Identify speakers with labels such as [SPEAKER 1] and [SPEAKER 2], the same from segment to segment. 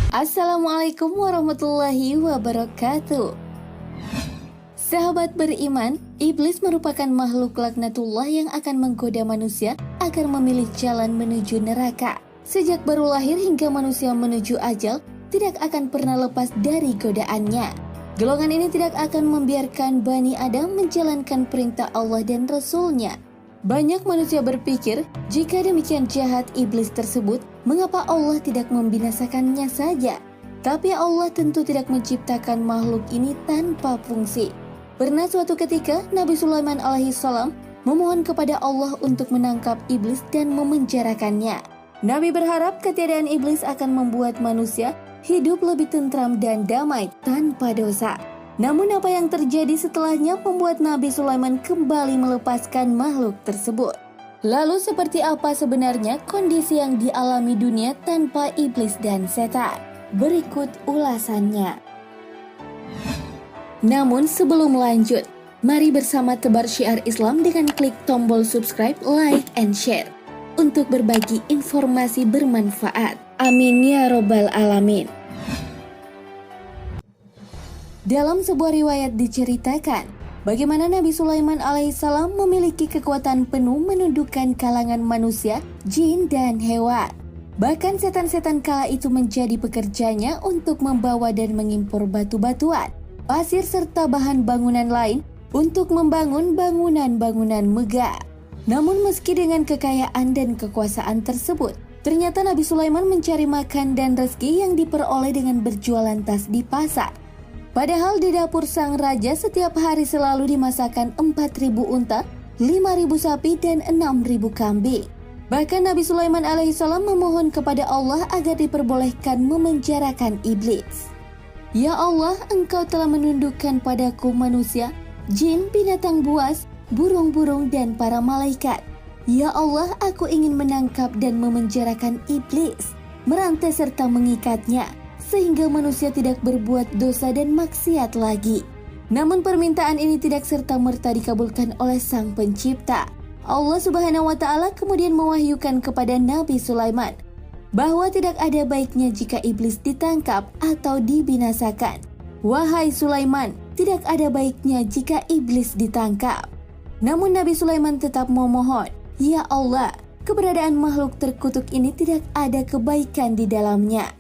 [SPEAKER 1] Assalamualaikum warahmatullahi wabarakatuh. Sahabat beriman, iblis merupakan makhluk laknatullah yang akan menggoda manusia agar memilih jalan menuju neraka. Sejak baru lahir hingga manusia menuju ajal, tidak akan pernah lepas dari godaannya. Golongan ini tidak akan membiarkan Bani Adam menjalankan perintah Allah dan Rasul-Nya. Banyak manusia berpikir, jika demikian jahat iblis tersebut, mengapa Allah tidak membinasakannya saja? Tapi Allah tentu tidak menciptakan makhluk ini tanpa fungsi. Pernah suatu ketika, Nabi Sulaiman alaihissalam memohon kepada Allah untuk menangkap iblis dan memenjarakannya. Nabi berharap ketiadaan iblis akan membuat manusia hidup lebih tentram dan damai tanpa dosa. Namun apa yang terjadi setelahnya membuat Nabi Sulaiman kembali melepaskan makhluk tersebut. Lalu seperti apa sebenarnya kondisi yang dialami dunia tanpa iblis dan setan? Berikut ulasannya. Namun sebelum lanjut, mari bersama tebar syiar Islam dengan klik tombol subscribe, like, and share untuk berbagi informasi bermanfaat. Amin ya robbal alamin. Dalam sebuah riwayat diceritakan, bagaimana Nabi Sulaiman alaihissalam memiliki kekuatan penuh menundukkan kalangan manusia, jin, dan hewan. Bahkan setan-setan kala itu menjadi pekerjanya untuk membawa dan mengimpor batu-batuan, pasir serta bahan bangunan lain untuk membangun bangunan-bangunan megah. Namun meski dengan kekayaan dan kekuasaan tersebut, ternyata Nabi Sulaiman mencari makan dan rezeki yang diperoleh dengan berjualan tas di pasar. Padahal di dapur sang raja setiap hari selalu dimasakkan 4.000 unta, 5.000 sapi, dan 6.000 kambing. Bahkan Nabi Sulaiman alaihissalam memohon kepada Allah agar diperbolehkan memenjarakan iblis. Ya Allah, Engkau telah menundukkan padaku manusia, jin, binatang buas, burung-burung, dan para malaikat. Ya Allah, aku ingin menangkap dan memenjarakan iblis, merantai serta mengikatnya, sehingga manusia tidak berbuat dosa dan maksiat lagi. Namun permintaan ini tidak serta-merta dikabulkan oleh Sang Pencipta. Allah Subhanahu wa Ta'ala kemudian mewahyukan kepada Nabi Sulaiman bahwa tidak ada baiknya jika iblis ditangkap atau dibinasakan. Wahai Sulaiman, tidak ada baiknya jika iblis ditangkap. Namun Nabi Sulaiman tetap memohon, Ya Allah, keberadaan makhluk terkutuk ini tidak ada kebaikan di dalamnya.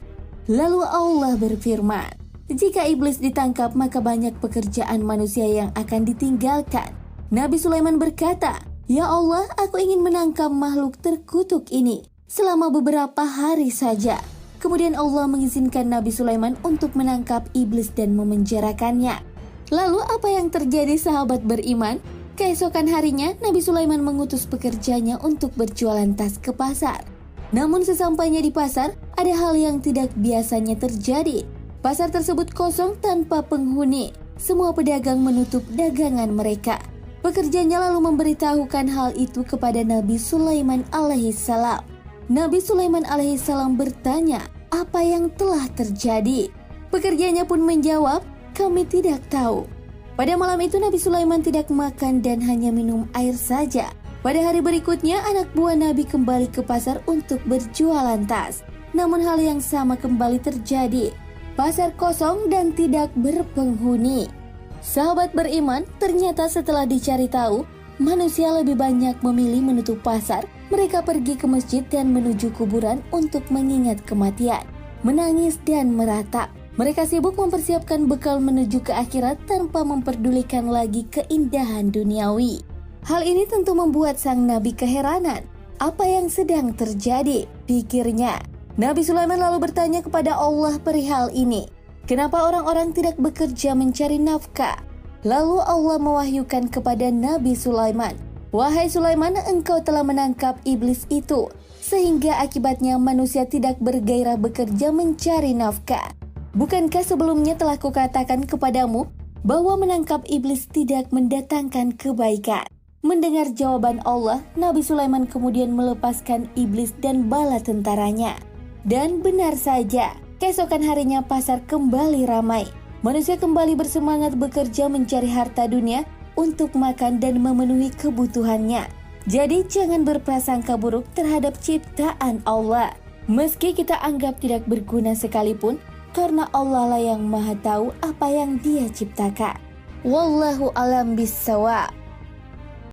[SPEAKER 1] Lalu Allah berfirman, jika iblis ditangkap maka banyak pekerjaan manusia yang akan ditinggalkan. Nabi Sulaiman berkata, Ya Allah, aku ingin menangkap makhluk terkutuk ini selama beberapa hari saja. Kemudian Allah mengizinkan Nabi Sulaiman untuk menangkap iblis dan memenjarakannya. Lalu apa yang terjadi sahabat beriman? Keesokan harinya Nabi Sulaiman mengutus pekerjanya untuk berjualan tas ke pasar. Namun sesampainya di pasar, ada hal yang tidak biasanya terjadi. Pasar tersebut kosong tanpa penghuni. Semua pedagang menutup dagangan mereka. Pekerjanya lalu memberitahukan hal itu kepada Nabi Sulaiman alaihissalam. Nabi Sulaiman alaihissalam bertanya, apa yang telah terjadi? Pekerjanya pun menjawab, kami tidak tahu. Pada malam itu Nabi Sulaiman tidak makan dan hanya minum air saja. Pada hari berikutnya anak buah Nabi kembali ke pasar untuk berjualan tas. Namun hal yang sama kembali terjadi. Pasar kosong dan tidak berpenghuni. Sahabat beriman, ternyata setelah dicari tahu, manusia lebih banyak memilih menutup pasar. Mereka pergi ke masjid dan menuju kuburan untuk mengingat kematian, menangis dan meratap. Mereka sibuk mempersiapkan bekal menuju ke akhirat tanpa memperdulikan lagi keindahan duniawi. Hal ini tentu membuat sang Nabi keheranan. Apa yang sedang terjadi? Pikirnya. Nabi Sulaiman lalu bertanya kepada Allah perihal ini. Kenapa orang-orang tidak bekerja mencari nafkah? Lalu Allah mewahyukan kepada Nabi Sulaiman, Wahai Sulaiman, engkau telah menangkap iblis itu, sehingga akibatnya manusia tidak bergairah bekerja mencari nafkah. Bukankah sebelumnya telah kukatakan kepadamu bahwa menangkap iblis tidak mendatangkan kebaikan? Mendengar jawaban Allah, Nabi Sulaiman kemudian melepaskan iblis dan bala tentaranya. Dan benar saja, keesokan harinya pasar kembali ramai. Manusia kembali bersemangat bekerja mencari harta dunia untuk makan dan memenuhi kebutuhannya. Jadi jangan berprasangka buruk terhadap ciptaan Allah. Meski kita anggap tidak berguna sekalipun, karena Allah lah yang maha tahu apa yang Dia ciptakan. Wallahu alam bissawab.